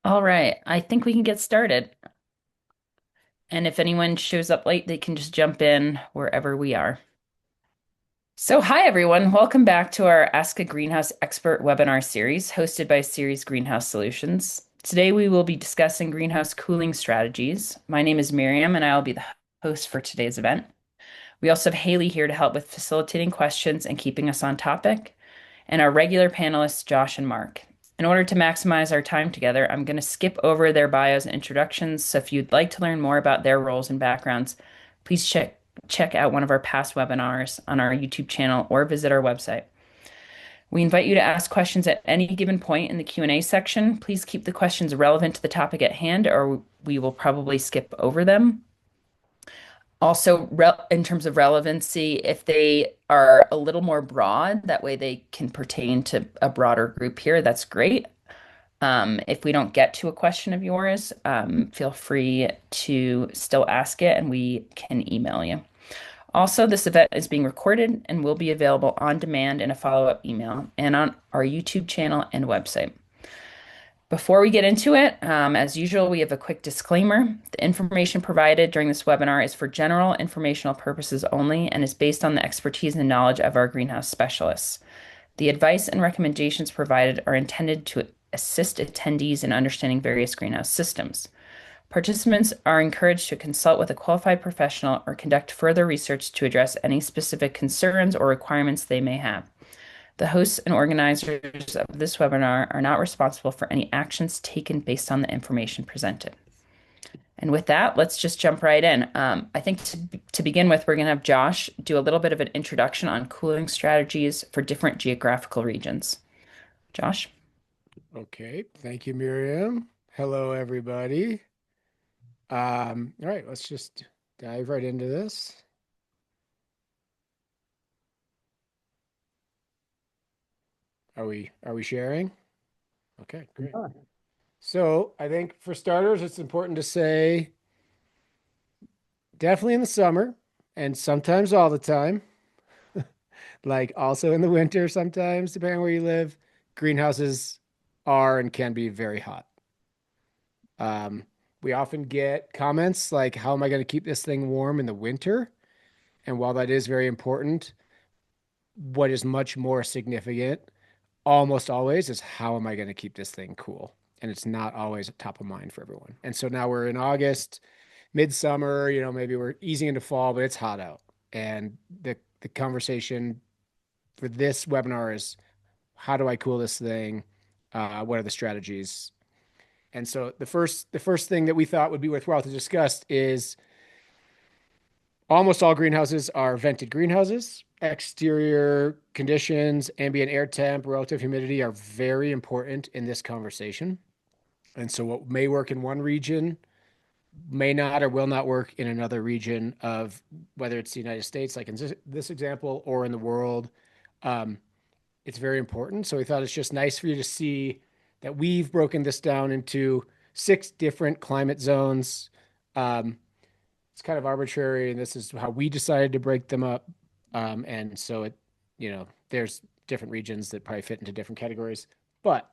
All right, I think we can get started. And if anyone shows up late, they can just jump in wherever we are. So, hi everyone. Welcome back to our Ask a Greenhouse Expert webinar series hosted by Ceres Greenhouse Solutions. Today we will be discussing greenhouse cooling strategies. My name is Miriam and I will be the host for today's event. We also have Haley here to help with facilitating questions and keeping us on topic, and our regular panelists, Josh and Marc. In order to maximize our time together, I'm going to skip over their bios and introductions. So if you'd like to learn more about their roles and backgrounds, please check out one of our past webinars on our YouTube channel or visit our website. We invite you to ask questions at any given point in the Q&A section. Please keep the questions relevant to the topic at hand, or we will probably skip over them. Also, in terms of relevancy, if they are a little more broad, that way they can pertain to a broader group here, that's great. If we don't get to a question of yours, feel free to still ask it and we can email you. Also, this event is being recorded and will be available on demand in a follow-up email and on our YouTube channel and website. Before we get into it, as usual, we have a quick disclaimer. The information provided during this webinar is for general informational purposes only and is based on the expertise and knowledge of our greenhouse specialists. The advice and recommendations provided are intended to assist attendees in understanding various greenhouse systems. Participants are encouraged to consult with a qualified professional or conduct further research to address any specific concerns or requirements they may have. The hosts and organizers of this webinar are not responsible for any actions taken based on the information presented. And with that, let's just jump right in. I think to begin with, we're going to have Josh do a little bit of an introduction on cooling strategies for different geographical regions. Josh? Okay, thank you, Miriam. Hello, everybody. All right, let's just dive right into this. Are we sharing? Okay, great. So I think for starters, it's important to say definitely in the summer and sometimes all the time, like also in the winter sometimes, depending on where you live, greenhouses are and can be very hot. Um, we often get comments like, how am I going to keep this thing warm in the winter? And while that is very important, what is much more significant almost always is how am I going to keep this thing cool? And it's not always top of mind for everyone. And so now we're in August, midsummer, maybe we're easing into fall, but it's hot out. And the conversation for this webinar is how do I cool this thing? What are the strategies? And so the first thing that we thought would be worthwhile to discuss is almost all greenhouses are vented greenhouses. Exterior conditions, ambient air temp, relative humidity are very important in this conversation. And so what may work in one region may not or will not work in another region of whether it's the United States, like in this example, or in the world. Um, it's very important. So we thought it's just nice for you to see that we've broken this down into 6 different climate zones. Um, it's kind of arbitrary, and this is how we decided to break them up. And so there's different regions that probably fit into different categories. But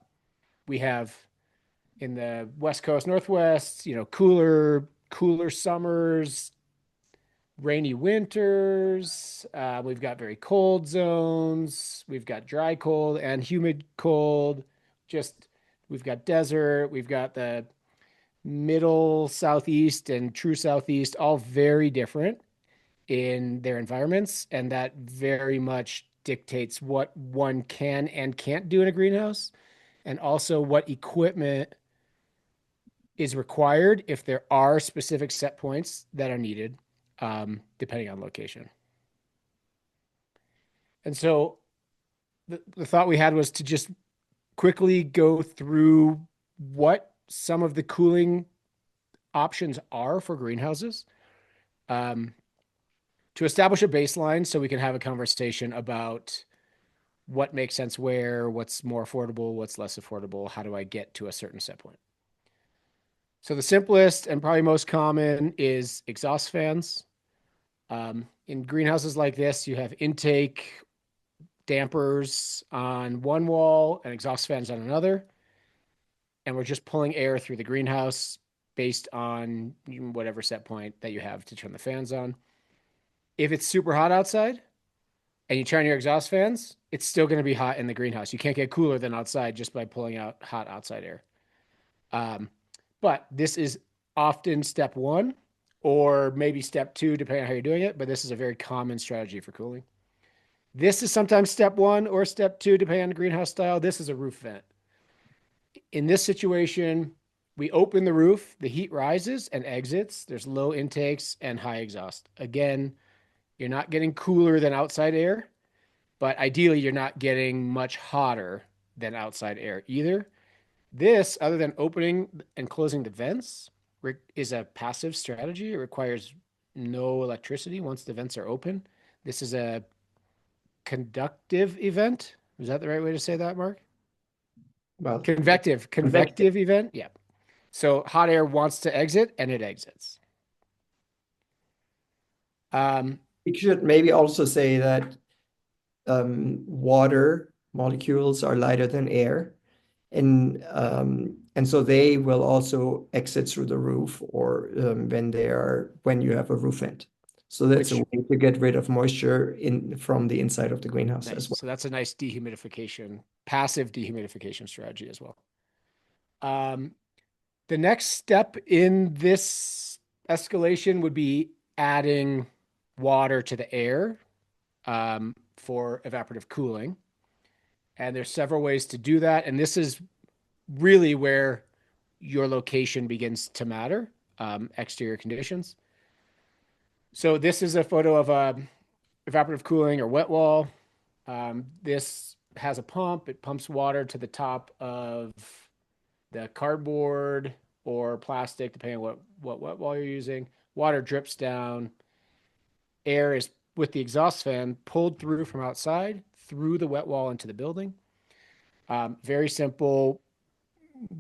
we have in the West Coast, Northwest, cooler summers, rainy winters. We've got very cold zones. We've got dry cold and humid cold. Just we've got desert. We've got the middle southeast and true southeast, all very different in their environments, and that very much dictates what one can and can't do in a greenhouse, and also what equipment is required if there are specific set points that are needed, depending on location. And so the thought we had was to just quickly go through what some of the cooling options are for greenhouses, um, to establish a baseline so we can have a conversation about what makes sense where, what's more affordable, what's less affordable, how do I get to a certain set point. So the simplest and probably most common is exhaust fans. In greenhouses like this, you have intake dampers on one wall and exhaust fans on another. and we're just pulling air through the greenhouse based on whatever set point that you have to turn the fans on. If it's super hot outside and you turn your exhaust fans, it's still going to be hot in the greenhouse. You can't get cooler than outside just by pulling out hot outside air. Um, but this is often step one or maybe step two, depending on how you're doing it. But this is a very common strategy for cooling. This is sometimes step one or step two, depending on the greenhouse style. This is a roof vent. In this situation, we open the roof, the heat rises and exits. There's low intakes and high exhaust. Again, you're not getting cooler than outside air, but ideally you're not getting much hotter than outside air either. This, other than opening and closing the vents, is a passive strategy. It requires no electricity once the vents are open. This is a conductive event. Is that the right way to say that, Mark? Well, convective. Convective event. Yeah. So hot air wants to exit and it exits. We should maybe also say that water molecules are lighter than air, and so they will also exit through the roof or when you have a roof vent. So that's a Which way to get rid of moisture from the inside of the greenhouse nice. as well. So that's a nice dehumidification, passive dehumidification strategy as well. The next step in this escalation would be adding water to the air for evaporative cooling. And there's several ways to do that. And this is really where your location begins to matter, exterior conditions. So this is a photo of a evaporative cooling or wet wall. This has a pump. It pumps water to the top of the cardboard or plastic, depending on what wet wall you're using. Water drips down. Air is, with the exhaust fan, pulled through from outside through the wet wall into the building. Very simple,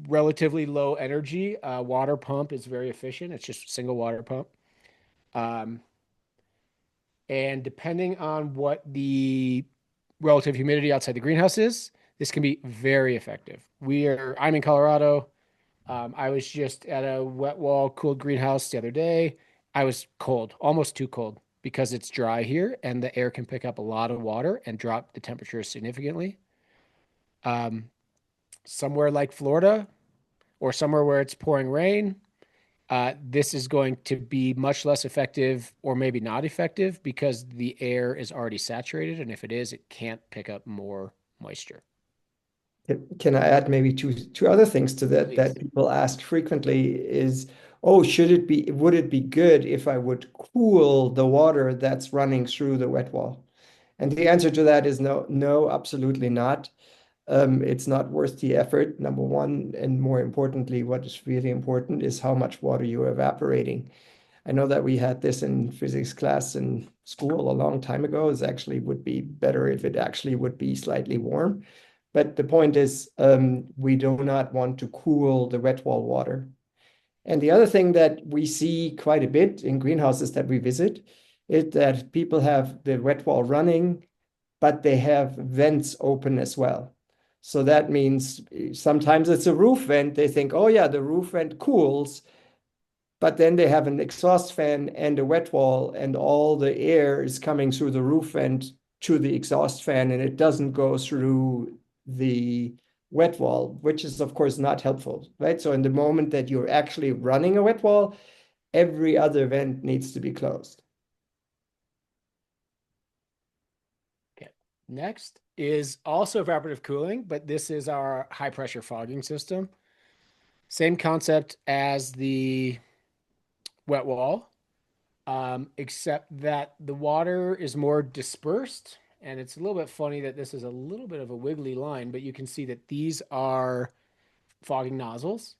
relatively low energy. Water pump is very efficient. It's just a single water pump. And depending on what the relative humidity outside the greenhouse is, this can be very effective. I'm in Colorado. I was just at a wet wall cooled greenhouse the other day. I was cold, almost too cold, because it's dry here and the air can pick up a lot of water and drop the temperature significantly. Somewhere like Florida or somewhere where it's pouring rain, this is going to be much less effective or maybe not effective because the air is already saturated. And if it is, it can't pick up more moisture. Can I add maybe two other things to that Please. that people ask frequently is, oh, would it be good if I would cool the water that's running through the wet wall? And the answer to that is no, absolutely not. It's not worth the effort, number one. And more importantly, what is really important is how much water you're evaporating. I know that we had this in physics class in school a long time ago. It actually would be better if it actually would be slightly warm. But the point is, we do not want to cool the wet wall water. And the other thing that we see quite a bit in greenhouses that we visit is that people have the wet wall running, but they have vents open as well. So that means sometimes it's a roof vent. They think, oh yeah, the roof vent cools, but then they have an exhaust fan and a wet wall, and all the air is coming through the roof vent to the exhaust fan, and it doesn't go through the wet wall, which is, of course, not helpful, right? So in the moment that you're actually running a wet wall, every other vent needs to be closed. Okay. Next is also evaporative cooling, but this is our high pressure fogging system. Same concept as the wet wall, except that the water is more dispersed. And it's a little bit funny that this is a little bit of a wiggly line, but you can see that these are fogging nozzles.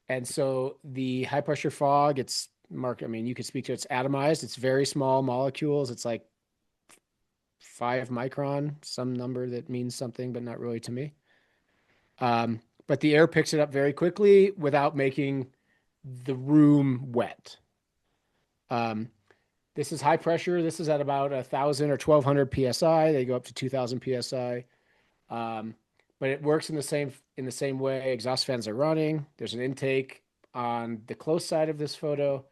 And so the high pressure fog, it's Mark, I mean, you could speak to it, it's atomized. It's very small molecules. It's like 5 micron, some number that means something, but not really to me. But the air picks it up very quickly without making the room wet. This is high pressure. This is at about 1,000 or 1,200 psi. They go up to 2,000 psi. but it works in the same way. Exhaust fans are running. There's an intake on the close side of this photo.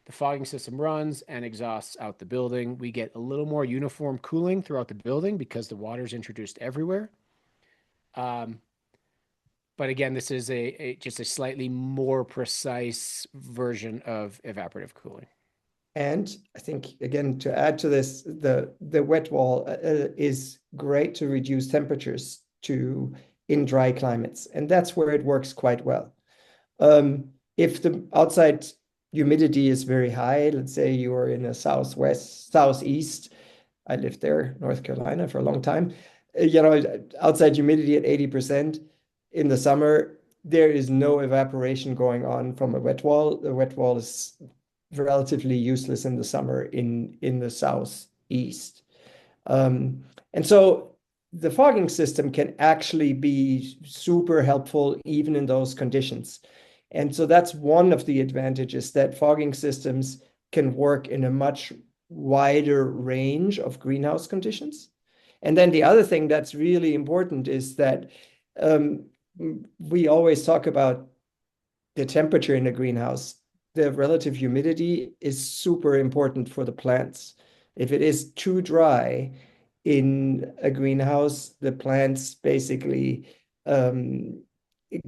The fogging system runs and exhausts out the building. We get a little more uniform cooling throughout the building because the water is introduced everywhere. Um, but again, this is just a slightly more precise version of evaporative cooling. And I think, again, to add to this, the wet wall is great to reduce temperatures to in dry climates. And that's where it works quite well. If the outside humidity is very high, let's say you are in a southwest, southeast, I lived there, North Carolina, for a long time. Outside humidity at 80% in the summer, there is no evaporation going on from a wet wall. The wet wall is relatively useless in the summer in the southeast. Um, and so the fogging system can actually be super helpful even in those conditions. And so that's one of the advantages, that fogging systems can work in a much wider range of greenhouse conditions. And then the other thing that's really important is that um, we always talk about the temperature in a greenhouse. The relative humidity is super important for the plants. If it is too dry in a greenhouse, the plants basically um,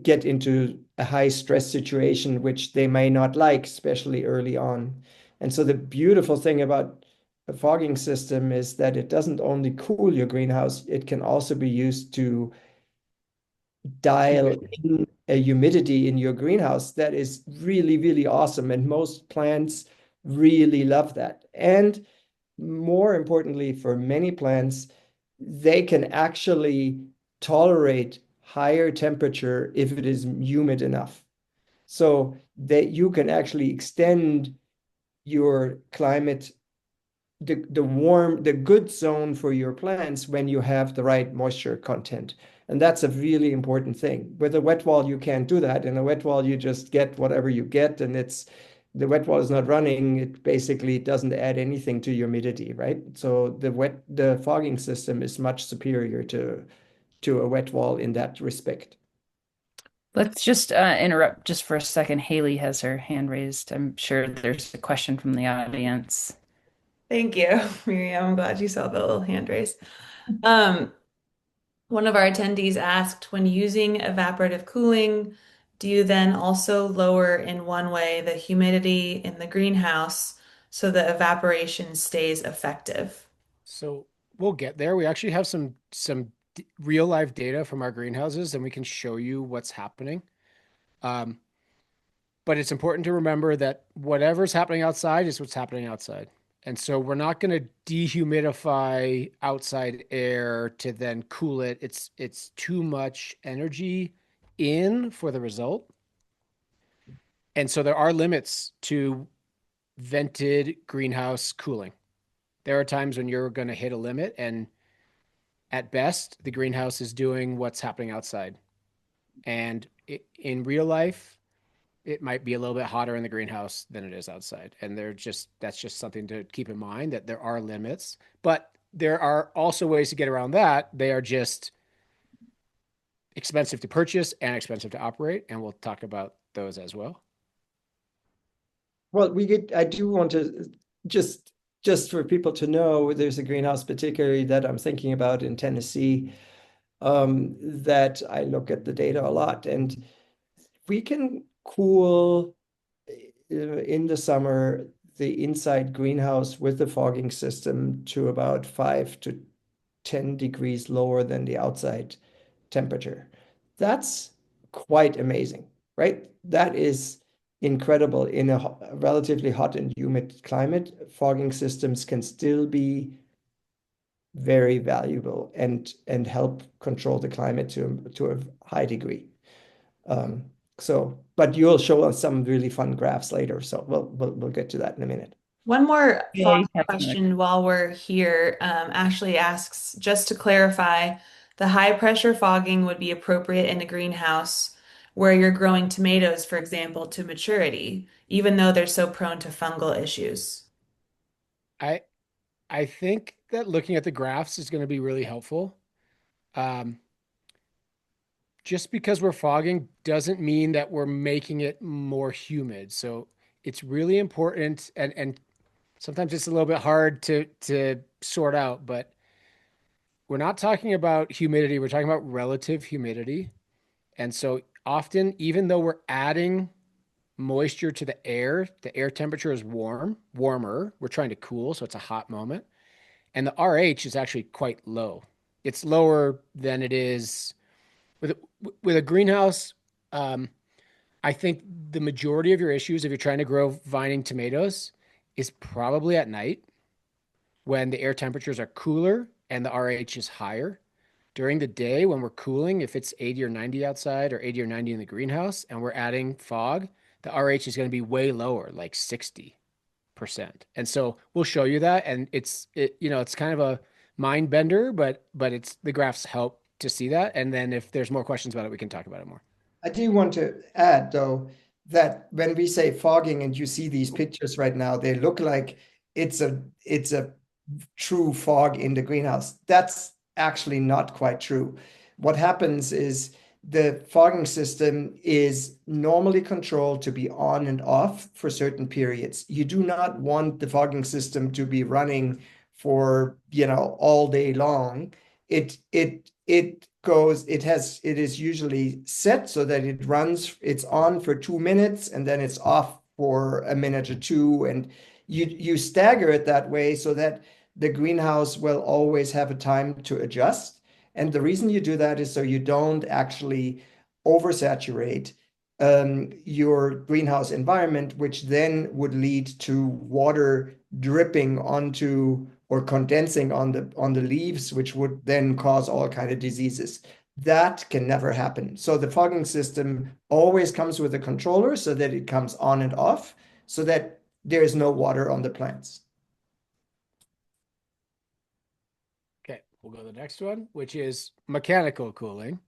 get into a high stress situation, which they may not like, especially early on. And so the beautiful thing about a fogging system is that it doesn't only cool your greenhouse, it can also be used to dial in a humidity in your greenhouse that is really, really awesome. And most plants really love that. And more importantly, for many plants, they can actually tolerate higher temperature if it is humid enough. So that you can actually extend your climate, the good zone for your plants when you have the right moisture content. And that's a really important thing. With a wet wall, you can't do that. In a wet wall, you just get whatever you get, and the wet wall is not running. It basically doesn't add anything to humidity, right? So the fogging system is much superior to a wet wall in that respect. Let's just interrupt just for a second. Haley has her hand raised. I'm sure there's a question from the audience. Thank you, Miriam. I'm glad you saw the little hand raise. Um, One of our attendees asked, when using evaporative cooling, do you then also lower in one way the humidity in the greenhouse so the evaporation stays effective? So we'll get there. We actually have real life data from our greenhouses, and we can show you what's happening. Um, but it's important to remember that whatever's happening outside is what's happening outside. And so we're not going to dehumidify outside air to then cool it. It's too much energy in for the result. And so there are limits to vented greenhouse cooling. There are times when you're going to hit a limit, and at best, the greenhouse is doing what's happening outside. And in real life, it might be a little bit hotter in the greenhouse than it is outside. And that's just something to keep in mind, that there are limits, but there are also ways to get around that. They are just expensive to purchase and expensive to operate. And we'll talk about those as well. Well, I do want to just for people to know, there's a greenhouse particularly that I'm thinking about in Tennessee, that I look at the data a lot, and we can cool in the summer the inside greenhouse with the fogging system to about 5 to 10 degrees lower than the outside temperature. That's quite amazing, right? That is incredible. In a relatively hot and humid climate, fogging systems can still be very valuable and help control the climate to a high degree. Um, but you'll show us some really fun graphs later, so we'll get to that in a minute. One more Yeah, follow-up you have another. question while we're here. Ashley asks, just to clarify, the high pressure fogging would be appropriate in a greenhouse where you're growing tomatoes, for example, to maturity, even though they're so prone to fungal issues. I I think that looking at the graphs is going to be really helpful. Um, just because we're fogging doesn't mean that we're making it more humid. So it's really important, and sometimes it's a little bit hard to sort out, but we're not talking about humidity, we're talking about relative humidity. And so often, even though we're adding moisture to the air temperature is warmer. We're trying to cool, so it's a hot moment. And the RH is actually quite low. It's lower than it is with a greenhouse. Um, I think the majority of your issues, if you're trying to grow vining tomatoes, is probably at night when the air temperatures are cooler and the RH is higher. During the day when we're cooling, if it's 80 or 90 outside or 80 or 90 in the greenhouse and we're adding fog, the RH is going to be way lower, like 60%. And so we'll show you that. And it's kind of a mind bender, but it's the graphs help to see that. And then if there's more questions about it, we can talk about it more. I do want to add, though, that when we say fogging and you see these pictures right now, they look like it's a true fog in the greenhouse. That's actually not quite true. What happens is the fogging system is normally controlled to be on and off for certain periods. You do not want the fogging system to be running for, all day long. It is usually set so that it's on for 2 minutes and then it's off for a minute or two. And you stagger it that way so that the greenhouse will always have a time to adjust. And the reason you do that is so you don't actually oversaturate your greenhouse environment, which then would lead to water dripping onto or condensing on the leaves, which would then cause all kind of diseases. That can never happen. So the fogging system always comes with a controller so that it comes on and off, so that there is no water on the plants. Okay, we'll go to the next one, which is mechanical cooling.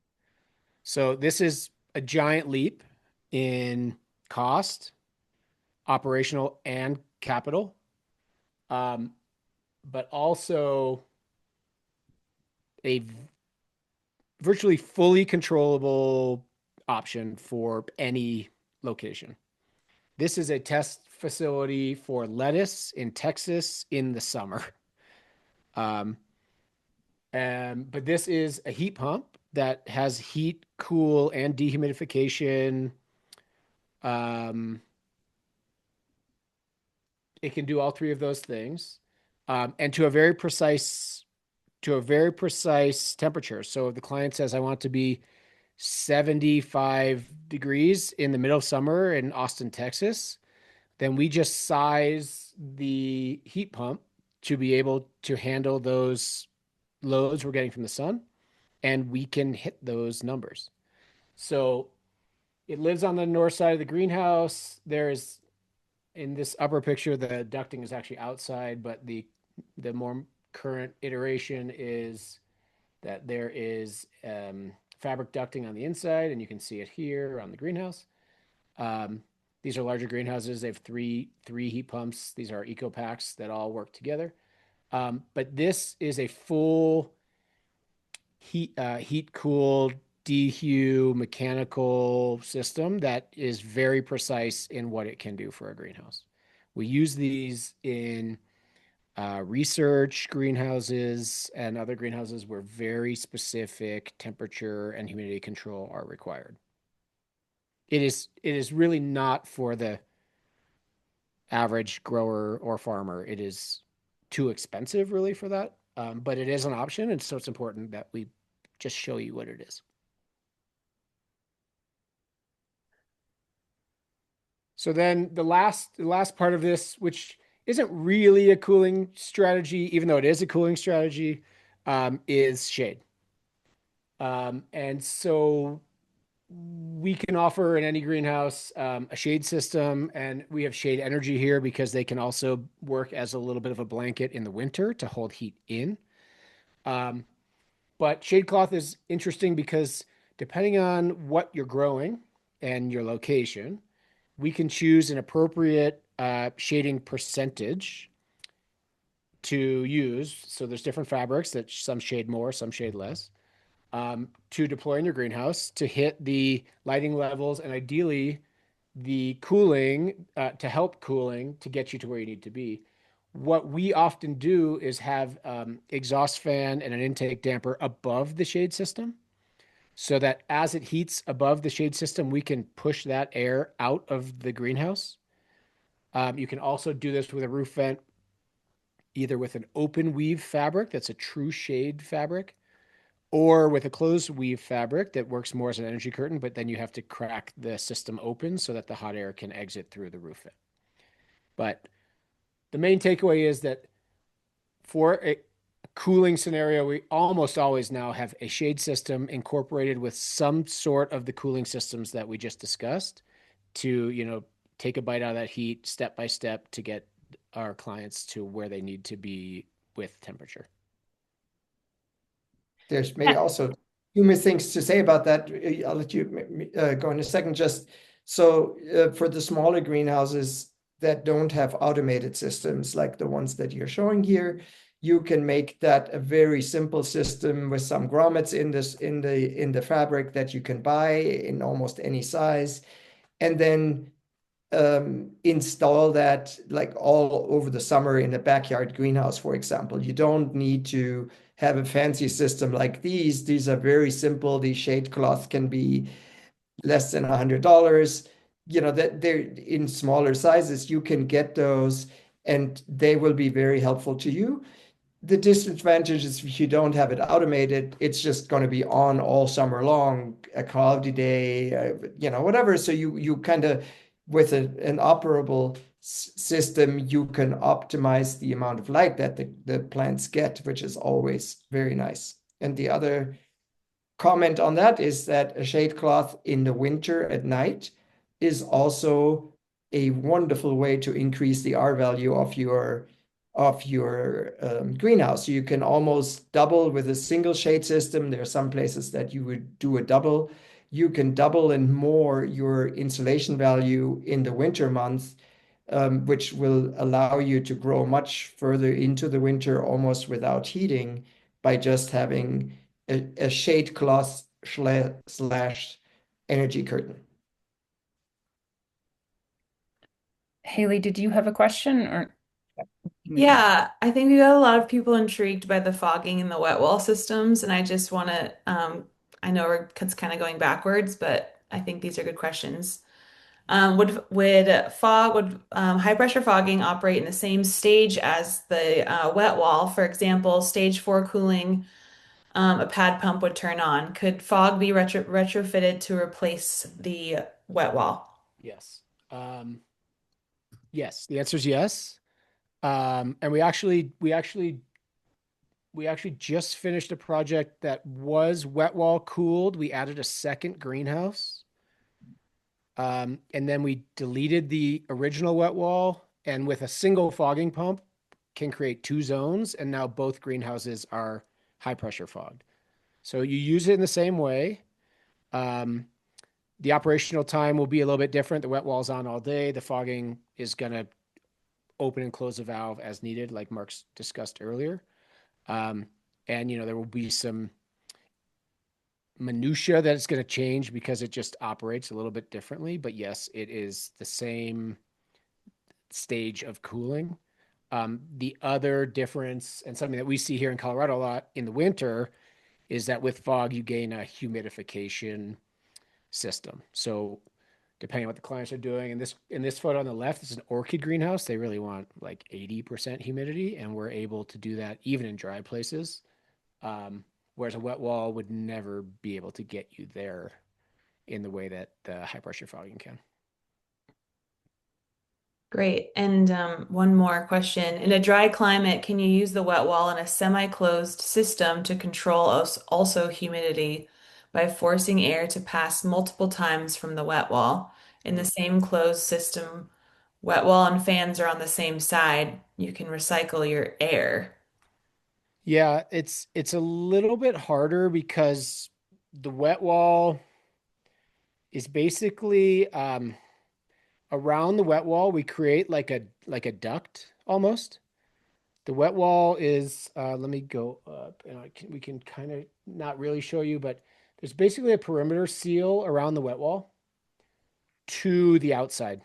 So this is a giant leap in cost, operational, and capital, but also a virtually fully controllable option for any location. This is a test facility for lettuce in Texas in the summer. Um, but this is a heat pump that has heat, cool, and dehumidification. Um, it can do all three of those things, and to a very precise temperature. So if the client says, "I want to be 75 degrees in the middle of summer in Austin, Texas," then we just size the heat pump to be able to handle those loads we're getting from the sun, and we can hit those numbers. So it lives on the north side of the greenhouse. There's in this upper picture, the ducting is actually outside, but the more current iteration is that there is fabric ducting on the inside, and you can see it here on the greenhouse. These are larger greenhouses. They have three heat pumps. These are eco packs that all work together. But this is a full heat cooled dehu mechanical system that is very precise in what it can do for a greenhouse. We use these in research greenhouses and other greenhouses where very specific temperature and humidity control are required. It is really not for the average grower or farmer. It is too expensive really for that. But it is an option, and so it's important that we just show you what it is. So then the last part of this, which isn't really a cooling strategy, even though it is a cooling strategy, is shade. And so we can offer in any greenhouse a shade system, and we have shade energy here because they can also work as a little bit of a blanket in the winter to hold heat in. But shade cloth is interesting because depending on what you're growing and your location, we can choose an appropriate shading percentage to use. So there's different fabrics that some shade more, some shade less. to deploy in your greenhouse to hit the lighting levels and ideally the cooling to help cooling to get you to where you need to be. What we often do is have exhaust fan and an intake damper above the shade system so that as it heats above the shade system, we can push that air out of the greenhouse. You can also do this with a roof vent, either with an open weave fabric that's a true shade fabric, or with a closed weave fabric that works more as an energy curtain, but then you have to crack the system open so that the hot air can exit through the roof vent. But the main takeaway is that for a cooling scenario, we almost always now have a shade system incorporated with some sort of the cooling systems that we just discussed to, take a bite out of that heat step by step to get our clients to where they need to be with temperature. There's maybe also few more things to say about that. I'll let you go in a second. Just so for the smaller greenhouses that don't have automated systems like the ones that you're showing here, you can make that a very simple system with some grommets in the fabric that you can buy in almost any size, and then install that like all over the summer in a backyard greenhouse, for example. You don't need to have a fancy system like these. These are very simple. These shade cloths can be less than $100. That they're in smaller sizes. You can get those, and they will be very helpful to you. The disadvantage is if you don't have it automated, it's just going to be on all summer long, a cloudy day, whatever. So you kind of, with an operable system, you can optimize the amount of light that the plants get, which is always very nice. And the other comment on that is that a shade cloth in the winter at night is also a wonderful way to increase the R value of your greenhouse. So you can almost double with a single shade system. There are some places that you would do a double. You can double and more your insulation value in the winter months, which will allow you to grow much further into the winter almost without heating by just having a shade cloth slash energy curtain. Haley, did you have a question or? Yeah, I think we got a lot of people intrigued by the fogging and the wet wall systems, and I just want to, I know it's kind of going backwards, but I think these are good questions. Would high pressure fogging operate in the same stage as the wet wall? For example, stage 4 cooling, a pad pump would turn on. Could fog be retrofitted to replace the wet wall? Yes. Yes. The answer is yes. And we actually just finished a project that was wet wall cooled. We added a second greenhouse. And then we deleted the original wet wall and with a single fogging pump can create two zones. And now both greenhouses are high pressure fogged. So you use it in the same way. Um, the operational time will be a little bit different. The wet wall's on all day. The fogging is going to open and close the valve as needed, like Mark's discussed earlier. Um, and there will be some minutia that it's going to change because it just operates a little bit differently. But yes, it is the same stage of cooling. The other difference, and something that we see here in Colorado a lot in the winter, is that with fog, you gain a humidification system. So depending on what the clients are doing, in this photo on the left, this is an orchid greenhouse. They really want like 80% humidity, and we're able to do that even in dry places. Whereas a wet wall would never be able to get you there in the way that the high pressure fogging can. Great. And one more question. In a dry climate, can you use the wet wall in a semi-closed system to control also humidity by forcing air to pass multiple times from the wet wall? In the same closed system, wet wall and fans are on the same side. You can recycle your air. Yeah, it's a little bit harder because the wet wall is basically around the wet wall we create like a duct almost The wet wall is, let me go up and we can kind of not really show you, but there's basically a perimeter seal around the wet wall to the outside.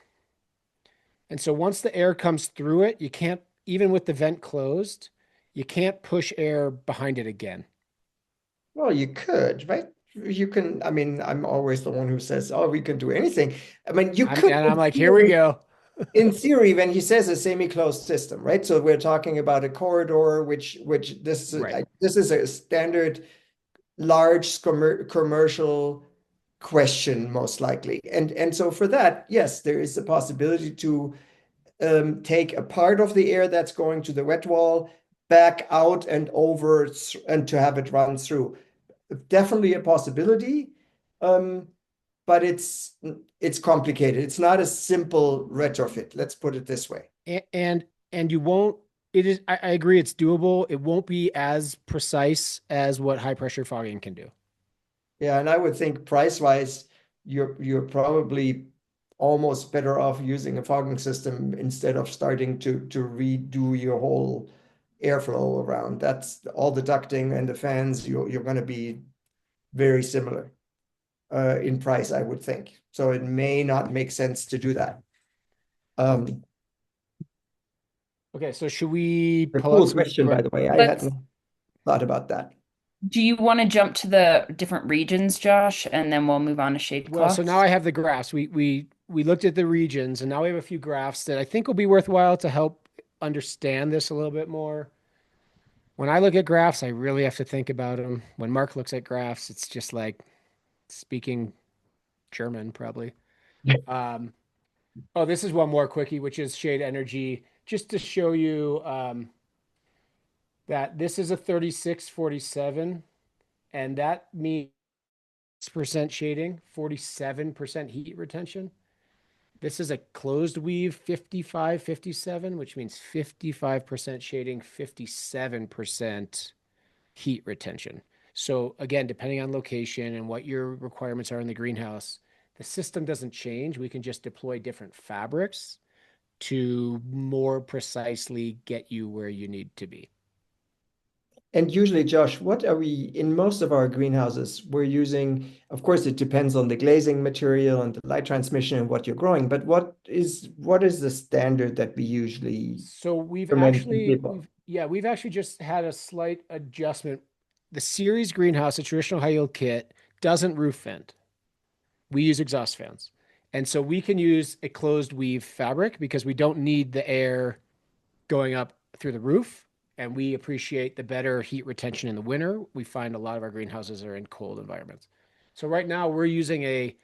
And so once the air comes through it, you can't, even with the vent closed, you can't push air behind it again. Well, you could, right? You can, I mean, I'm always the one who says, oh, we can do anything. I mean, you could And I'm like, here we go. in theory, when he says a semi-closed system, right? So we're talking about a corridor, which Right. this is a standard large commercial question, most likely. And so for that, yes, there is a possibility to take a part of the air that's going to the wet wall back out and over and to have it run through. Definitely a possibility, um, but it's complicated. It's not a simple retrofit. Let's put it this way. And you won't, it is, I agree it's doable. It won't be as precise as what high pressure fogging can do. Yeah, and I would think price-wise, you're probably almost better off using a fogging system instead of starting to redo your whole airflow around. That's all the ducting and the fans, you're going to be very similar in price, I would think. So it may not make sense to do that. Um, Okay, so should we a pull up cool some question, by the way. I Let's, hadn't thought about that. do you want to jump to the different regions, Josh, and then we'll move on to shade Well, so now cloths? I have the graphs. We looked at the regions, and now we have a few graphs that I think will be worthwhile to help understand this a little bit more. When I look at graphs, I really have to think about them. When Mark looks at graphs, it's just like speaking German, probably. Um, oh, this is one more quickie, which is shade energy, just to show you that this is a 3647, and that means percent shading, 47% heat retention. This is a closed weave 5557, which means 55% shading, 57% heat retention. So again, depending on location and what your requirements are in the greenhouse, the system doesn't change. We can just deploy different fabrics to more precisely get you where you need to be. And usually, Josh, what are we in most of our greenhouses? We're using, of course, it depends on the glazing material and the light transmission and what you're growing, but what is the standard that we usually So we've recommend to actually people? we've actually just had a slight adjustment. The Ceres greenhouse, a traditional high yield kit, doesn't roof vent. We use exhaust fans. And so we can use a closed weave fabric because we don't need the air going up through the roof. And we appreciate the better heat retention in the winter. We find a lot of our greenhouses are in cold environments. So right now we're using a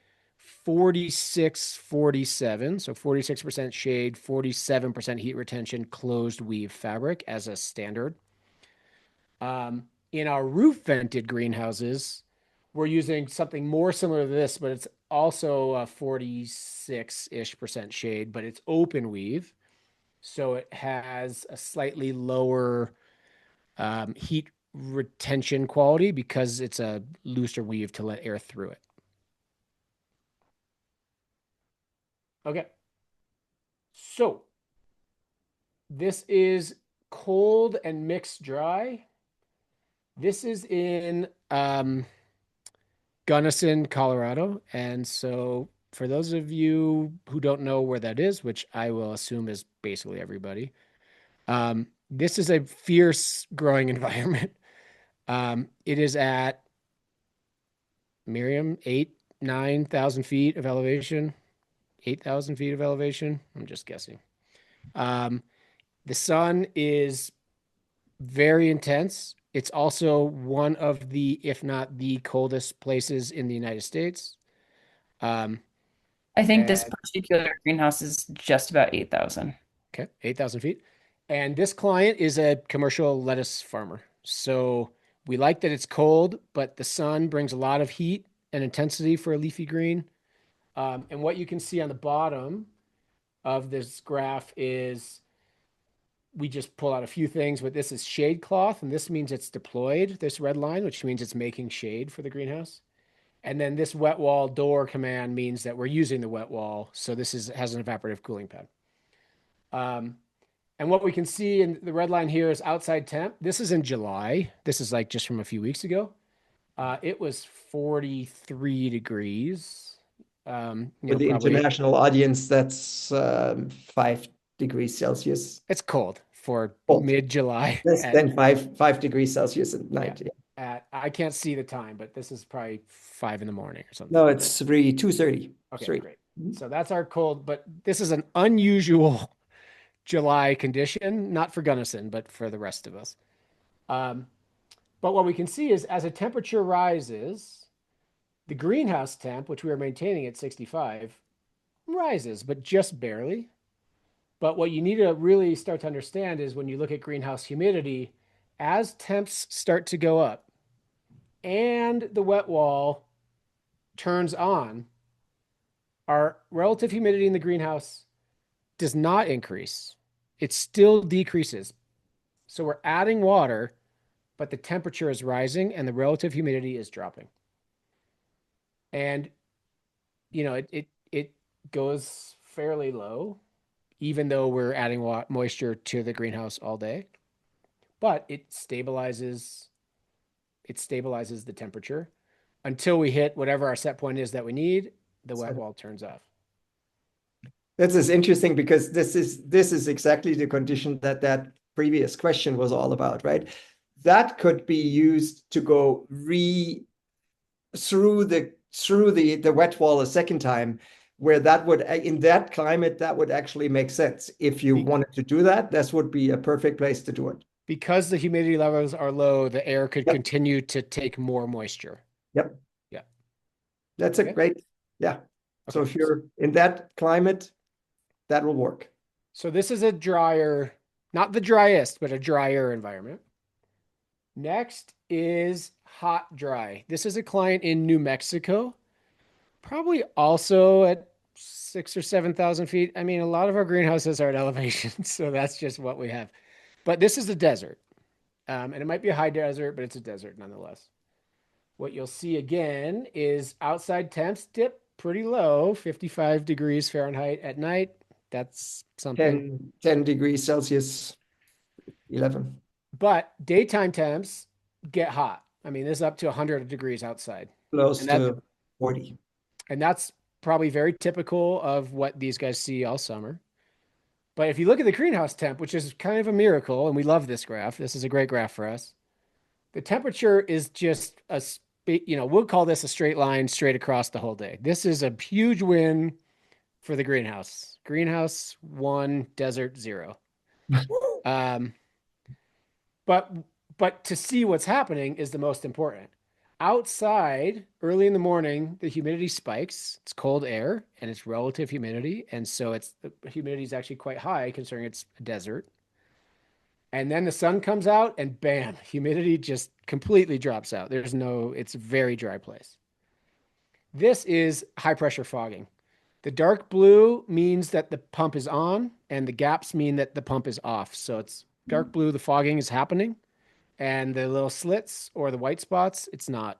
4647, so 46% shade, 47% heat retention closed weave fabric as a standard. In our roof vented greenhouses, we're using something more similar to this, but it's also a 46-ish% shade, but it's open weave. So it has a slightly lower heat retention quality because it's a looser weave to let air through it. Okay. So this is cold and mixed dry. This is in Gunnison, Colorado. And so for those of you who don't know where that is, which I will assume is basically everybody, this is a fierce growing environment. It is at Miriam, 9,000 feet of elevation, 8,000 feet of elevation. I'm just guessing. The sun is very intense. It's also one of the, if not the coldest places in the United States. Um, I think this and particular greenhouse is just about 8,000. okay, 8,000 feet. And this client is a commercial lettuce farmer. So we like that it's cold, but the sun brings a lot of heat and intensity for a leafy green. And what you can see on the bottom of this graph is we just pull out a few things, but this is shade cloth, and this means it's deployed, this red line, which means it's making shade for the greenhouse. And then this wet wall door command means that we're using the wet wall. So this has an evaporative cooling pad. And what we can see in the red line here is outside temp. This is in July. This is like just from a few weeks ago. It was 43 degrees. For the Probably international audience, that's 5 degrees Celsius. it's cold for Cold. mid-July Less at than 5 degrees Celsius at yeah, night. at I can't see the time, but this is probably 5 in the morning or something. No, it's 2:30. Okay, 3. great. So that's our cold, but this is an unusual July condition, not for Gunnison, but for the rest of us. Um, but what we can see is as a temperature rises, the greenhouse temp, which we are maintaining at 65, rises, but just barely. But what you need to really start to understand is when you look at greenhouse humidity, as temps start to go up and the wet wall turns on, our relative humidity in the greenhouse does not increase. It still decreases. So we're adding water, but the temperature is rising and the relative humidity is dropping. And it goes fairly low, even though we're adding moisture to the greenhouse all day. But it stabilizes the temperature until we hit whatever our set point is that we need. The wet wall turns off. This is interesting because this is exactly the condition that previous question was all about, right? That could be used to go through the wet wall a second time, where that would, in that climate, that would actually make sense. If you wanted to do that, this would be a perfect place to do it. Because the humidity levels are low, the air could Yep. continue to take more moisture. Yep. Yeah. That's a great, yeah. So if you're in that climate, that will work. So this is a drier, not the driest, but a drier environment. Next is hot dry. This is a client in New Mexico, probably also at 6,000 or 7,000 feet. I mean, a lot of our greenhouses are at elevation, so that's just what we have. But this is a desert. And it might be a high desert, but it's a desert nonetheless. What you'll see again is outside temps dip pretty low, 55 degrees Fahrenheit at night. That's something. 10 degrees Celsius, 11. But daytime temps get hot. I mean, this is up to 100 degrees outside. Close to 40. And that's probably very typical of what these guys see all summer. But if you look at the greenhouse temp, which is kind of a miracle, and we love this graph, this is a great graph for us. The temperature is just we'll call this a straight line straight across the whole day. This is a huge win for the greenhouse. Greenhouse 1, desert 0. But to see what's happening is the most important. Outside, early in the morning, the humidity spikes. It's cold air and it's relative humidity. And so the humidity is actually quite high considering it's a desert. And then the sun comes out and bam, humidity just completely drops out. It's a very dry place. This is high pressure fogging. The dark blue means that the pump is on and the gaps mean that the pump is off. So it's dark blue, the fogging is happening. And the little slits or the white spots, it's not.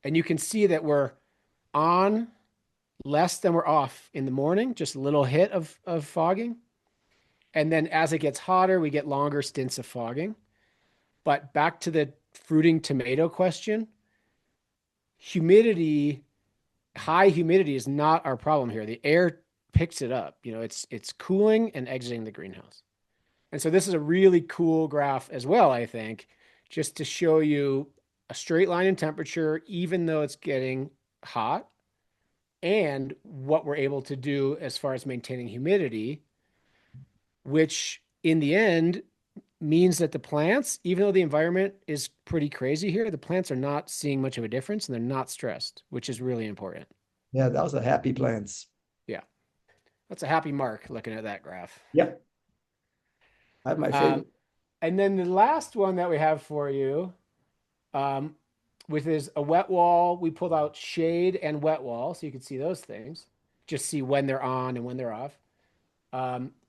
And you can see that we're on less than we're off in the morning, just a little hit of fogging. And then as it gets hotter, we get longer stints of fogging. But back to the fruiting tomato question, high humidity is not our problem here. The air picks it up. It's cooling and exiting the greenhouse. And so this is a really cool graph as well, I think, just to show you a straight line in temperature, even though it's getting hot, and what we're able to do as far as maintaining humidity, which in the end means that the plants, even though the environment is pretty crazy here, the plants are not seeing much of a difference and they're not stressed, which is really important. Yeah, that was a happy plants. Yeah. That's a happy Marc looking at that graph. Yep. I have my favorite. And then the last one that we have for you, with is a wet wall. We pulled out shade and wet wall, so you can see those things. Just see when they're on and when they're off.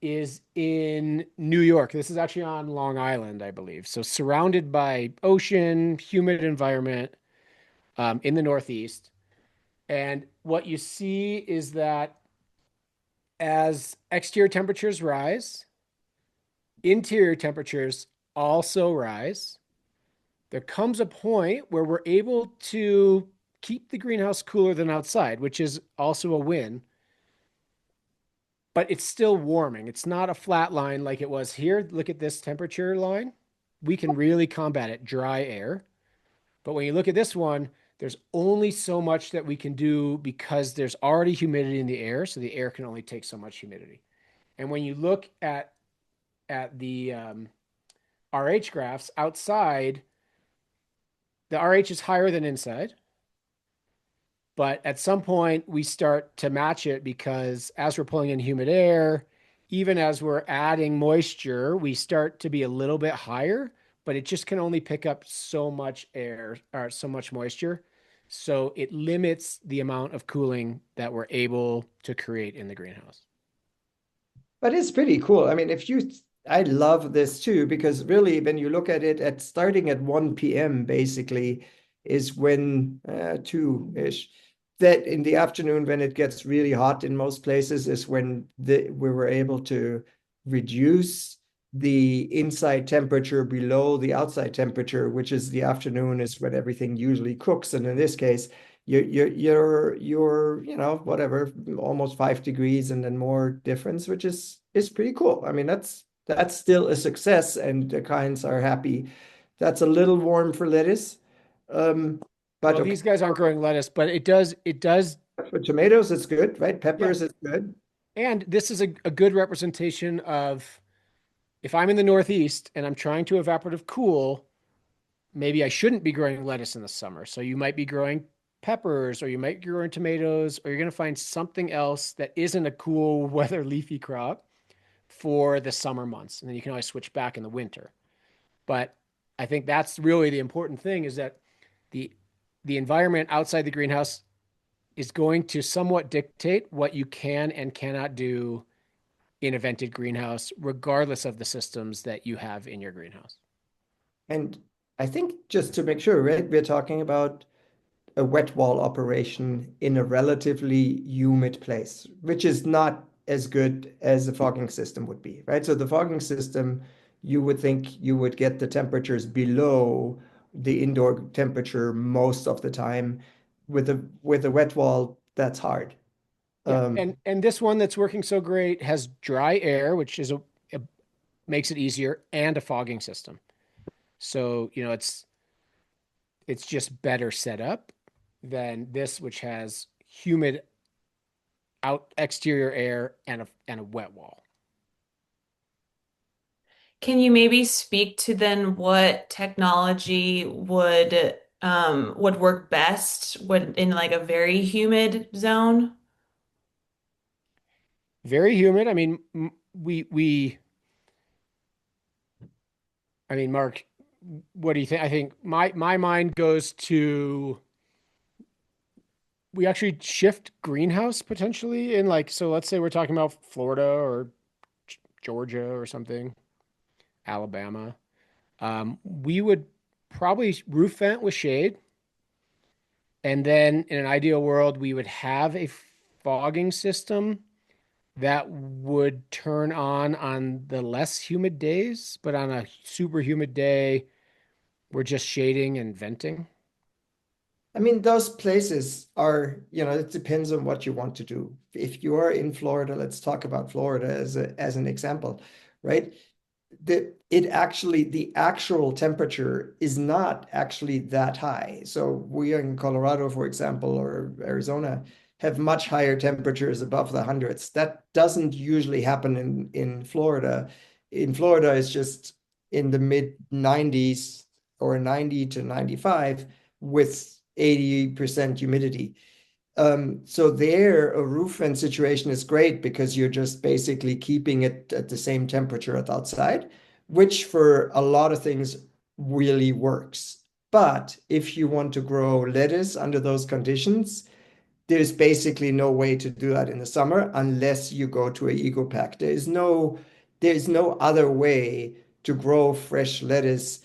Is in New York. This is actually on Long Island, I believe. So surrounded by ocean, humid environment, in the Northeast. And what you see is that as exterior temperatures rise, interior temperatures also rise. There comes a point where we're able to keep the greenhouse cooler than outside, which is also a win, but it's still warming. It's not a flat line like it was here. Look at this temperature line. We can really combat it, dry air. But when you look at this one, there's only so much that we can do because there's already humidity in the air, so the air can only take so much humidity. And when you look at the RH graphs outside, the RH is higher than inside. But at some point, we start to match it because as we're pulling in humid air, even as we're adding moisture, we start to be a little bit higher, but it just can only pick up so much air or so much moisture. So it limits the amount of cooling that we're able to create in the greenhouse. But it's pretty cool. I mean, I love this too, because really, when you look at it at starting at 1 p.m., basically, is when 2-ish, that in the afternoon, when it gets really hot in most places, is when we were able to reduce the inside temperature below the outside temperature, which is the afternoon, is when everything usually cooks. And in this case, you're whatever, almost 5 degrees and then more difference, which is pretty cool. I mean, that's still a success, and the clients are happy. That's a little warm for lettuce, but Well, okay. these guys aren't growing lettuce, but it does, For tomatoes, it's good, right? yeah. Peppers, it's good. And this is a good representation of if I'm in the Northeast and I'm trying to evaporative cool, maybe I shouldn't be growing lettuce in the summer. So you might be growing peppers or you might be growing tomatoes, or you're going to find something else that isn't a cool weather leafy crop for the summer months. And then you can always switch back in the winter. But I think that's really the important thing is that the the environment outside the greenhouse is going to somewhat dictate what you can and cannot do in a vented greenhouse, regardless of the systems that you have in your greenhouse. And I think just to make sure, right, we're talking about a wet wall operation in a relatively humid place, which is not as good as a fogging system would be, right? So the fogging system, you would think you would get the temperatures below the indoor temperature most of the time. With a wet wall, that's hard. Yeah, Um, and this one that's working so great has dry air, which is a makes it easier, and a fogging system. So, it's just better set up than this, which has humid out exterior air and a wet wall. Can you maybe speak to then what technology would work best when in like a very humid zone? Very humid. I mean, we I mean, Mark, what do you think? I think my mind goes to we actually shift greenhouse potentially in like so let's say we're talking about Florida or Georgia or something, Alabama. We would probably roof vent with shade, and then in an ideal world, we would have a fogging system that would turn on the less humid days, but on a super humid day, we're just shading and venting. I mean, those places are, it depends on what you want to do. If you are in Florida, let's talk about Florida as an example, right? The actual temperature is not actually that high. So we in Colorado, for example, or Arizona, have much higher temperatures above the hundreds. That doesn't usually happen in Florida. In Florida, it's just in the mid 90s or 90 to 95 with 80% humidity. So there, a roof vent situation is great because you're just basically keeping it at the same temperature at the outside, which for a lot of things really works. But if you want to grow lettuce under those conditions, there's basically no way to do that in the summer unless you go to a ego pack. There's no other way to grow fresh lettuce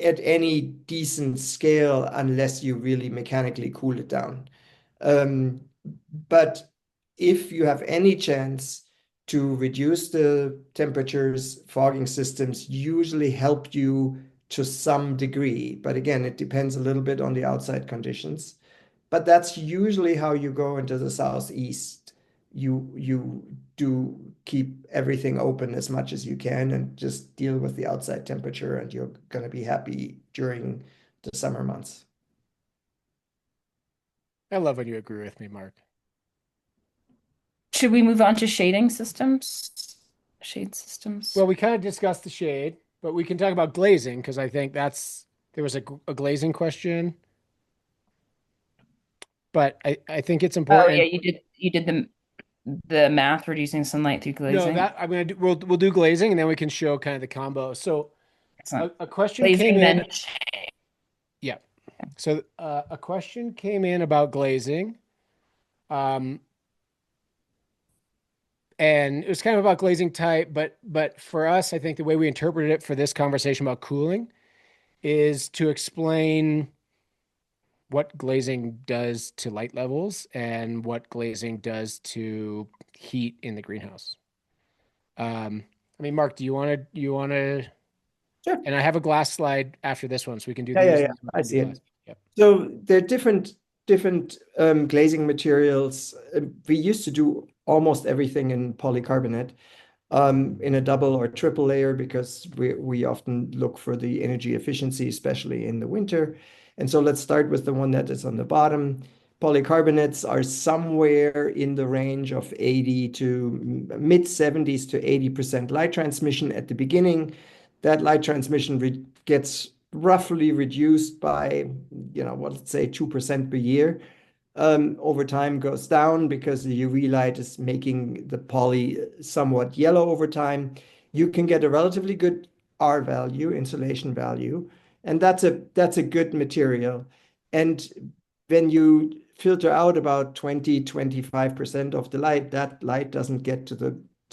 at any decent scale unless you really mechanically cool it down. Um, but if you have any chance to reduce the temperatures, fogging systems usually help you to some degree. But again, it depends a little bit on the outside conditions. But that's usually how you go into the southeast. You do keep everything open as much as you can and just deal with the outside temperature, and you're going to be happy during the summer months. I love when you agree with me, Mark. Should we move on to shading systems? Shade systems. Well, we kind of discussed the shade, but we can talk about glazing because I think there was a glazing question, but I think it's Oh yeah, important. you did the math reducing sunlight through No, glazing. that I'm gonna do, we'll do glazing and then we can show kind of the combo. So Excellent. a question came Glazing in. then. Yeah. So a question came in about glazing. Um, and it was kind of about glazing type, but for us, I think the way we interpreted it for this conversation about cooling is to explain what glazing does to light levels and what glazing does to heat in the greenhouse. I mean, Mark, do you want to, Sure. and I have a glass slide after this one, so we can do Yeah, yeah, these yeah. and then I we can do see it. glass. Yep. So there are different glazing materials. We used to do almost everything in polycarbonate, in a double or triple layer because we often look for the energy efficiency, especially in the winter. And so let's start with the one that is on the bottom. Polycarbonates are somewhere in the range of 80 to mid 70s to 80% light transmission at the beginning. That light transmission gets roughly reduced by, well, let's say 2% per year. Over time goes down because the UV light is making the poly somewhat yellow over time. You can get a relatively good R value, insulation value, and that's a good material. And when you filter out about 20-25% of the light, that light doesn't get to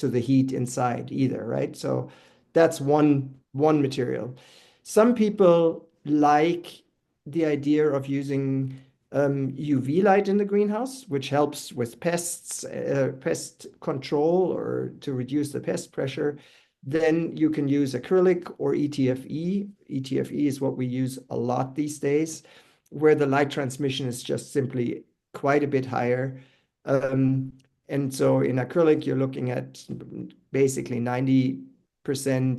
the heat inside either, right? So that's one material. Some people like the idea of using UV light in the greenhouse, which helps with pests, pest control, or to reduce the pest pressure. Then you can use acrylic or ETFE. ETFE is what we use a lot these days, where the light transmission is just simply quite a bit higher. And so in acrylic, you're looking at basically 90%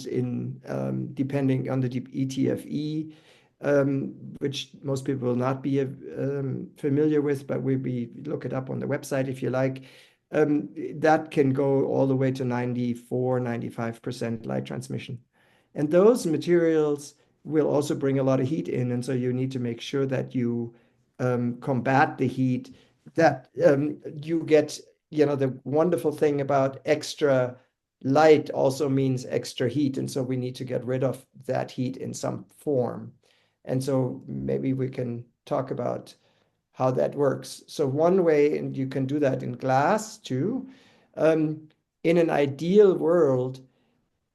in depending on the ETFE, which most people will not be familiar with, but we look it up on the website if you like. That can go all the way to 94, 95% light transmission. And those materials will also bring a lot of heat in. And so you need to make sure that you combat the heat, that you get, the wonderful thing about extra light also means extra heat. And so we need to get rid of that heat in some form. And so maybe we can talk about how that works. So one way, and you can do that in glass too. Um, in an ideal world,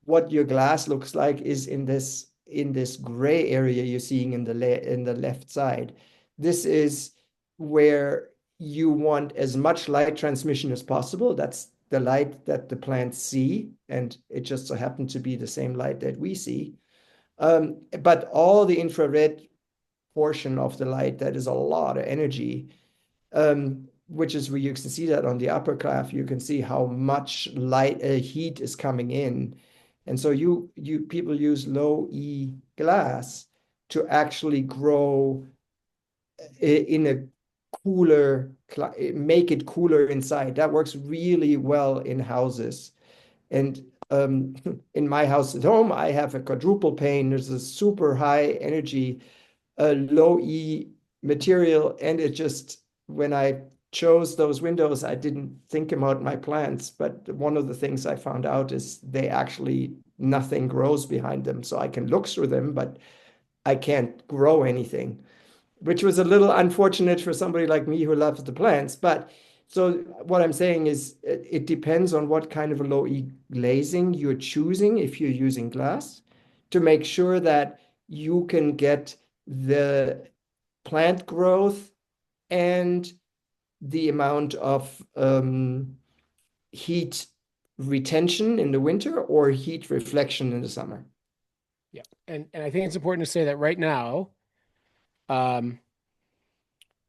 what your glass looks like is in this gray area you're seeing in the left side. This is where you want as much light transmission as possible. That's the light that the plants see, and it just so happens to be the same light that we see. But all the infrared portion of the light, that is a lot of energy, which is where you can see that on the upper graph. You can see how much light heat is coming in. And so people use low E glass to actually grow in a cooler, make it cooler inside. That works really well in houses. And in my house at home, I have a quadruple pane. There's a super high energy, low E material. And it just, when I chose those windows, I didn't think about my plants. But one of the things I found out is they actually, nothing grows behind them. So I can look through them, but I can't grow anything, which was a little unfortunate for somebody like me who loves the plants. But so what I'm saying is it depends on what kind of a low E glazing you're choosing if you're using glass, to make sure that you can get the plant growth and the amount of heat retention in the winter or heat reflection in the summer. Yeah. And I think it's important to say that right now, um,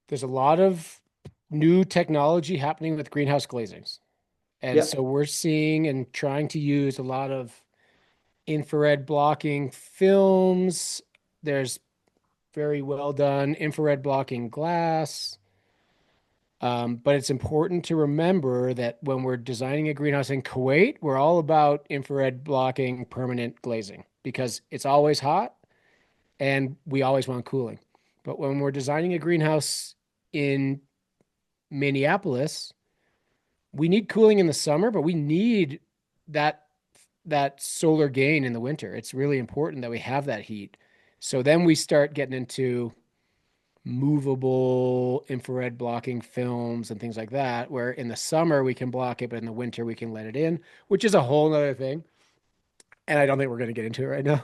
there's a lot of new technology happening with greenhouse glazings. And Yep. so we're seeing and trying to use a lot of infrared blocking films. There's very well done infrared blocking glass. But it's important to remember that when we're designing a greenhouse in Kuwait, we're all about infrared blocking permanent glazing because it's always hot and we always want cooling. But when we're designing a greenhouse in Minneapolis, we need cooling in the summer, but we need that that solar gain in the winter. It's really important that we have that heat. So then we start getting into movable infrared blocking films and things like that, where in the summer we can block it, but in the winter we can let it in, which is a whole nother thing. And I don't think we're going to get into it right now.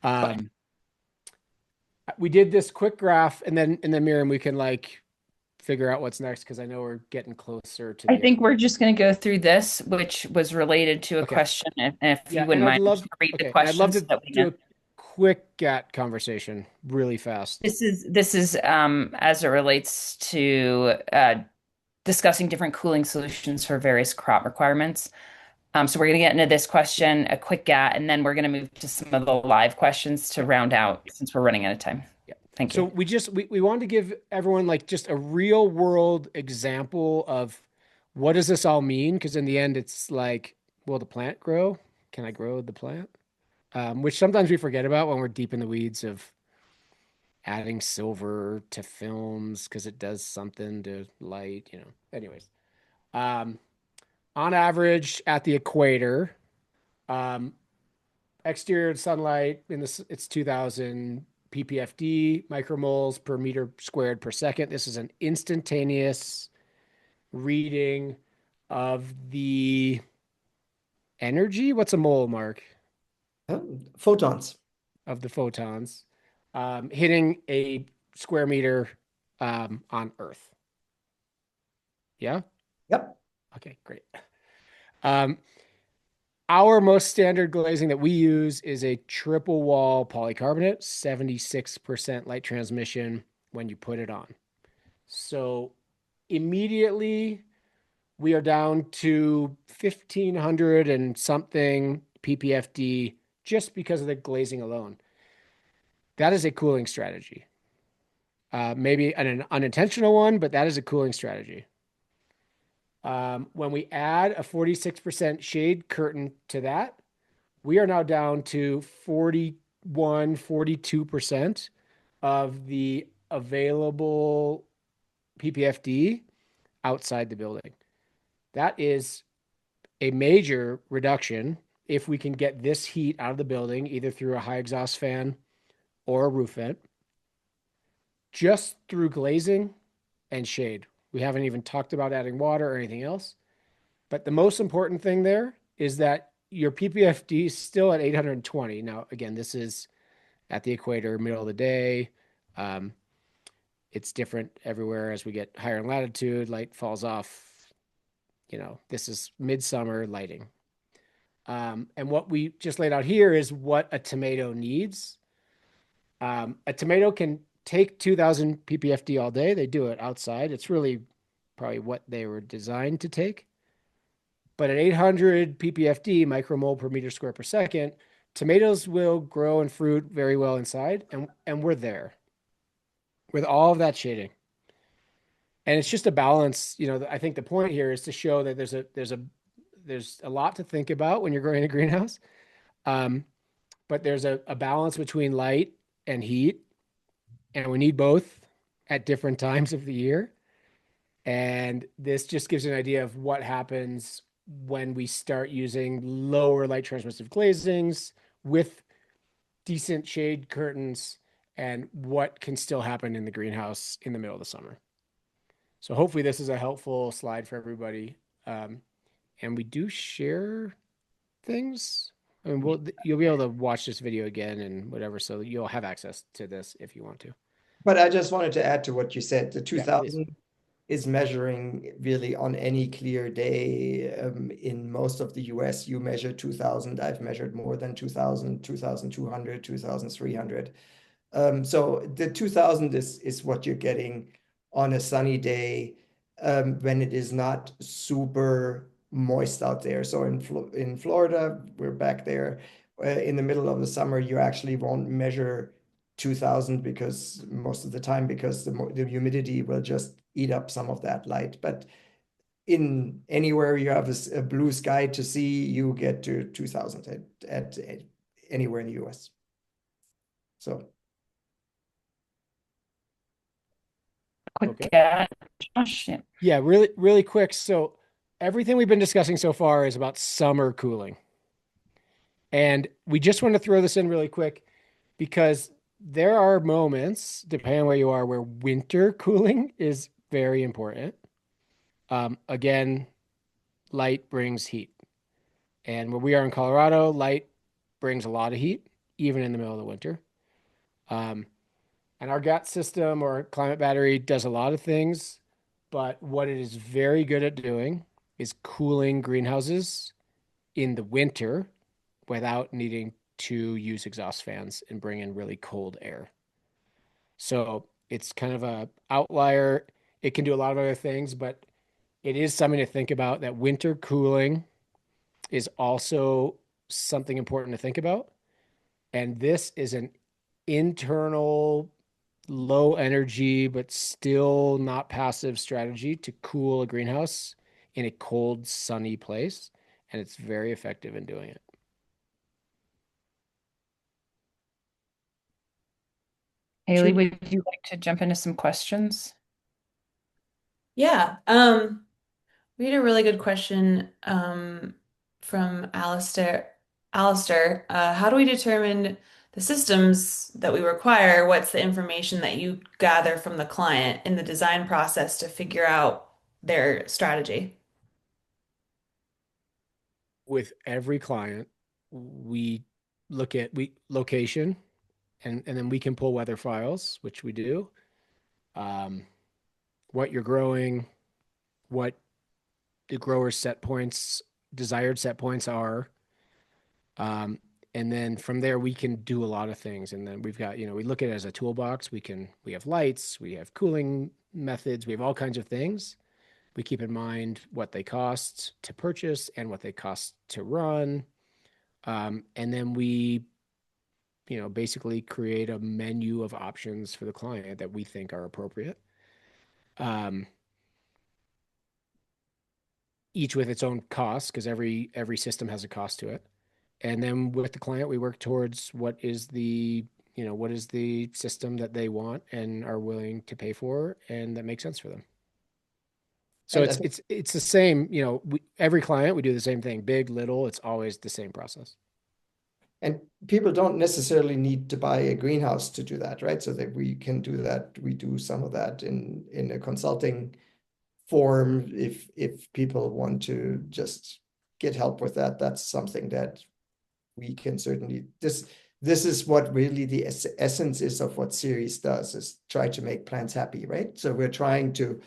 Fine. Um, we did this quick graph, and then Miriam, we can like figure out what's next because I know we're getting closer to I the end. think we're just going to go through this, which was related to a Okay. question. If you Yeah, and wouldn't I'd mind, love just read the okay, and I'd love questions so to that we do know. a quick GAT conversation really fast. This is as it relates to discussing different cooling solutions for various crop requirements. So we're going to get into this question, a quick GAT, and then we're going to move to some of the live questions to Yeah. round out since we're running out of time. Yeah. Thank So you. we wanted to give everyone like just a real world example of what does this all mean? Because in the end, it's like, will the plant grow? Can I grow the plant? Which sometimes we forget about when we're deep in the weeds of adding silver to films because it does something to light, you know. Anyways, um, on average at the equator, um, exterior sunlight in this it's 2000 ppfd micromoles per meter squared per second. This is an instantaneous reading of the energy. What's a mole, Mark? Uh, Photons. Of the photons hitting a square meter on Earth. Yeah. Yep. Okay, great. um, Our most standard glazing that we use is a triple wall polycarbonate, 76% light transmission when you put it on. So immediately we are down to 1500 and something ppfd just because of the glazing alone. That is a cooling strategy. Maybe an unintentional one, but that is a cooling strategy. When we add a 46% shade curtain to that, we are now down to 41, 42% of the available ppfd outside the building. That is a major reduction if we can get this heat out of the building, either through a high exhaust fan or a roof vent, just through glazing and shade. We haven't even talked about adding water or anything else. But the most important thing there is that your ppfd is still at 820. Now, again, this is at the equator, middle of the day. Um, it's different everywhere as we get higher in latitude. Light falls off. You know, this is midsummer lighting. And what we just laid out here is what a tomato needs. A tomato can take 2000 ppfd all day. They do it outside. It's really probably what they were designed to take. But at 800 ppfd, micromole per meter square per second, tomatoes will grow and fruit very well inside, and we're there with all of that shading. And it's just a balance. You know, I think the point here is to show that there's a lot to think about when you're growing a greenhouse. Um, but there's a balance between light and heat, and we need both at different times of the year. And this just gives you an idea of what happens when we start using lower light transmissive glazings with decent shade curtains and what can still happen in the greenhouse in the middle of the summer. So hopefully this is a helpful slide for everybody. And we do share things. I mean, you'll be able to watch this video again and whatever, so you'll have access to this if you want to. But I just wanted to add to what you said, the Yeah, please. 2000 is measuring really on any clear day. In most of the US, you measure 2000. I've measured more than 2000, 2200, 2300. So the 2000 is what you're getting on a sunny day when it is not super moist out there. So in Florida, we're back there. In the middle of the summer, you actually won't measure 2000 because most of the time, because the humidity will just eat up some of that light. But in anywhere you have a blue sky to see, you get to 2000 at anywhere in the US. So. Quick Okay. Josh. Yeah. Yeah, really, really quick. So everything we've been discussing so far is about summer cooling. And we just want to throw this in really quick because there are moments, depending on where you are, where winter cooling is very important. Again, light brings heat. And where we are in Colorado, light brings a lot of heat, even in the middle of the winter. Um, and our GAT system or climate battery does a lot of things, but what it is very good at doing is cooling greenhouses in the winter without needing to use exhaust fans and bring in really cold air. So it's kind of a outlier. It can do a lot of other things, but it is something to think about that winter cooling is also something important to think about. And this is an internal, low energy, but still not passive strategy to cool a greenhouse in a cold, sunny place. And it's very effective in doing it. Haley, Should would you like to jump into some questions? Yeah. We had a really good question from Alistair. Alistair, how do we determine the systems that we require? What's the information that you gather from the client in the design process to figure out their strategy? with every client, we look at location and then we can pull weather files, which we do. Um, what you're growing, what the grower's set points, desired set points are. Um, and then from there we can do a lot of things. And then we've got, we look at it as a toolbox. We have lights, we have cooling methods, we have all kinds of things. We keep in mind what they cost to purchase and what they cost to run. And then we, basically create a menu of options for the client that we think are appropriate. Um, each with its own cost because every system has a cost to it. And then with the client, we work towards what is the system that they want and are willing to pay for and that makes sense for them. So And I it's the same, every client we do the same thing, big, little, it's always the same process. And people don't necessarily need to buy a greenhouse to do that, right? So that we can do that. We do some of that in a consulting form. If people want to just get help with that, that's something that we can certainly. This is what really the essence is of what Ceres does, is try to make plants happy, right? So we're trying to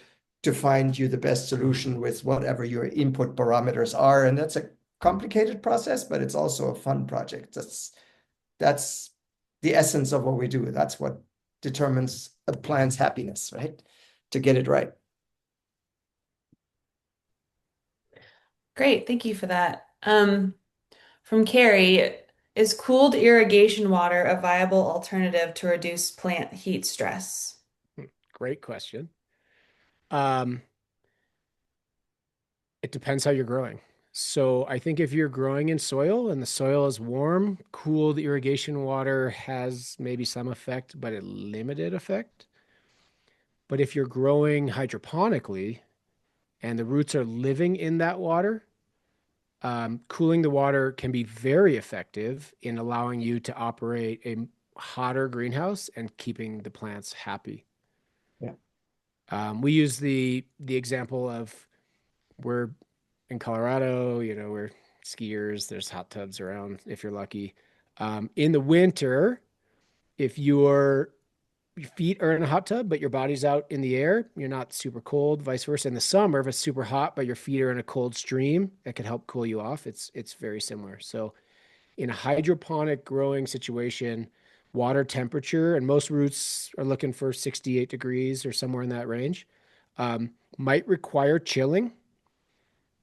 find you the best solution with whatever your input parameters are, and that's a complicated process, but it's also a fun project. That's the essence of what we do. That's what determines a plant's happiness, right? To get it right. Great, thank you for that. From Carrie, is cooled irrigation water a viable alternative to reduce plant heat stress? Great question. Um, it depends how you're growing. So I think if you're growing in soil and the soil is warm, cooled irrigation water has maybe some effect, but a limited effect. But if you're growing hydroponically and the roots are living in that water, cooling the water can be very effective in allowing you to operate a hotter greenhouse and keeping the plants happy. Yeah. We use the example of we're in Colorado, we're skiers, there's hot tubs around if you're lucky. In the winter, if you're your feet are in a hot tub, but your body's out in the air, you're not super cold, vice versa. In the summer, if it's super hot, but your feet are in a cold stream, that can help cool you off. It's very similar. So in a hydroponic growing situation, water temperature, and most roots are looking for 68 degrees or somewhere in that range, might require chilling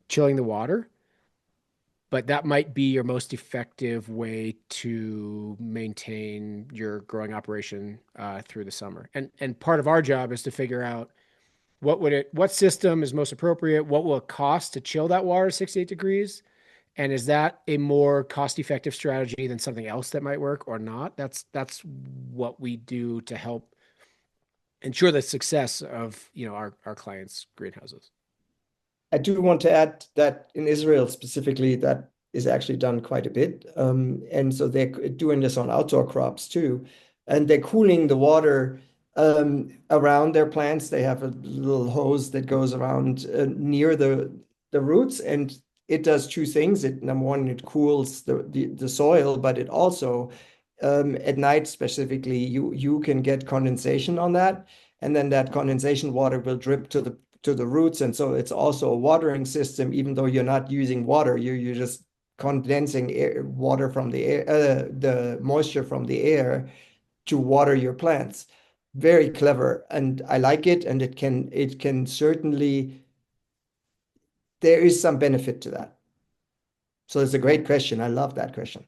the water, but that might be your most effective way to maintain your growing operation through the summer. And part of our job is to figure out what system is most appropriate, what will it cost to chill that water 68 degrees, and is that a more cost-effective strategy than something else that might work or not? That's what we do to help ensure the success of our clients' greenhouses. I do want to add that in Israel specifically, that is actually done quite a bit. And so they're doing this on outdoor crops too. And they're cooling the water around their plants. They have a little hose that goes around near the roots, and it does two things. Number one, it cools the soil, but it also at night specifically, you can get condensation on that, and then that condensation water will drip to the roots. And so it's also a watering system, even though you're not using water, you're just condensing water from the air, the moisture from the air to water your plants. Very clever. And I like it. And it can certainly, there is some benefit to that. So it's a great question. I love that question.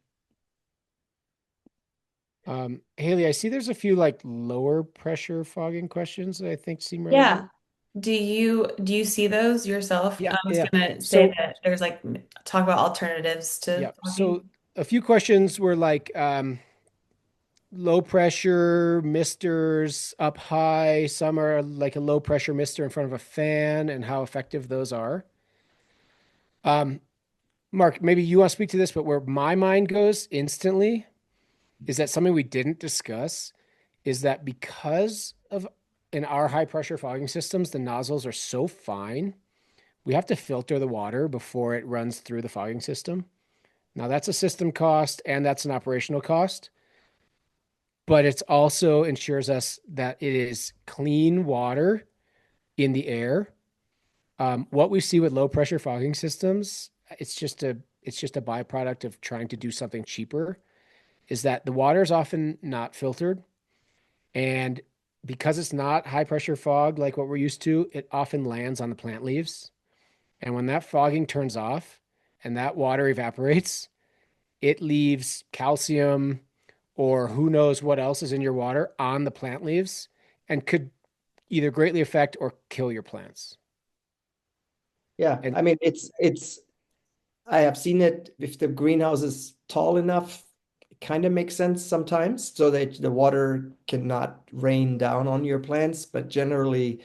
Haley, I see there's a few like lower pressure fogging questions that I think seem relevant. Yeah. Do you see those yourself? Yeah, I was yeah. gonna say So that there's like talk about alternatives to yeah, talking. so a few questions were like low pressure misters up high. Some are like a low pressure mister in front of a fan and how effective those are. Um, Mark, maybe you want to speak to this, but where my mind goes instantly is that something we didn't discuss is that because of in our high pressure fogging systems, the nozzles are so fine, we have to filter the water before it runs through the fogging system. Now that's a system cost and that's an operational cost, but it's also ensures us that it is clean water in the air. What we see with low pressure fogging systems, it's just a byproduct of trying to do something cheaper, is that the water is often not filtered. And because it's not high pressure fog like what we're used to, it often lands on the plant leaves. And when that fogging turns off and that water evaporates, it leaves calcium or who knows what else is in your water on the plant leaves and could either greatly affect or kill your plants. Yeah. And I mean, I have seen it if the greenhouse is tall enough, it kind of makes sense sometimes so that the water cannot rain down on your plants. But generally,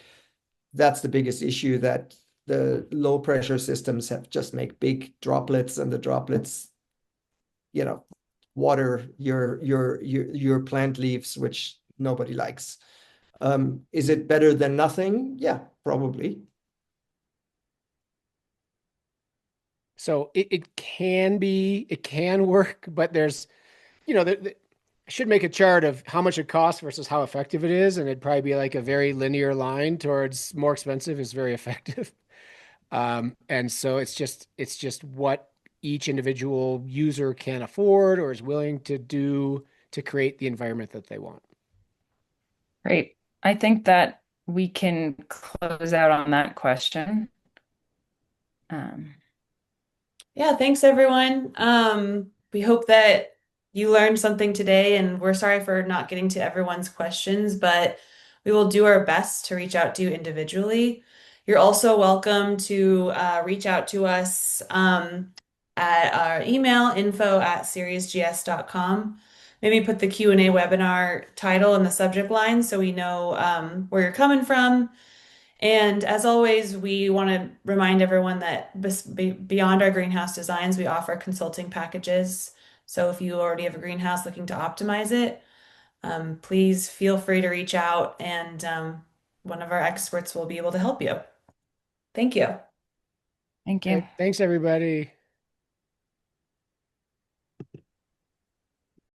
that's the biggest issue, that the low pressure systems have just make big droplets, and the droplets, you know, water your plant leaves, which nobody likes. Is it better than nothing? Yeah, probably. so it can work, but there's, I should make a chart of how much it costs versus how effective it is. And it'd probably be like a very linear line towards more expensive is very effective. And so it's just what each individual user can afford or is willing to do to create the environment that they want. Great. I think that we can close out on that question. Um, Yeah, thanks everyone. We hope that you learned something today, and we're sorry for not getting to everyone's questions, but we will do our best to reach out to you individually. You're also welcome to reach out to us at our email info@ceresgs.com. Maybe put the Q&A webinar title in the subject line so we know where you're coming from. And as always, we want to remind everyone that beyond our greenhouse designs, we offer consulting packages. So if you already have a greenhouse looking to optimize it, please feel free to reach out, and one of our experts will be able to help you. Thank you. thank you. Great. Thanks, everybody.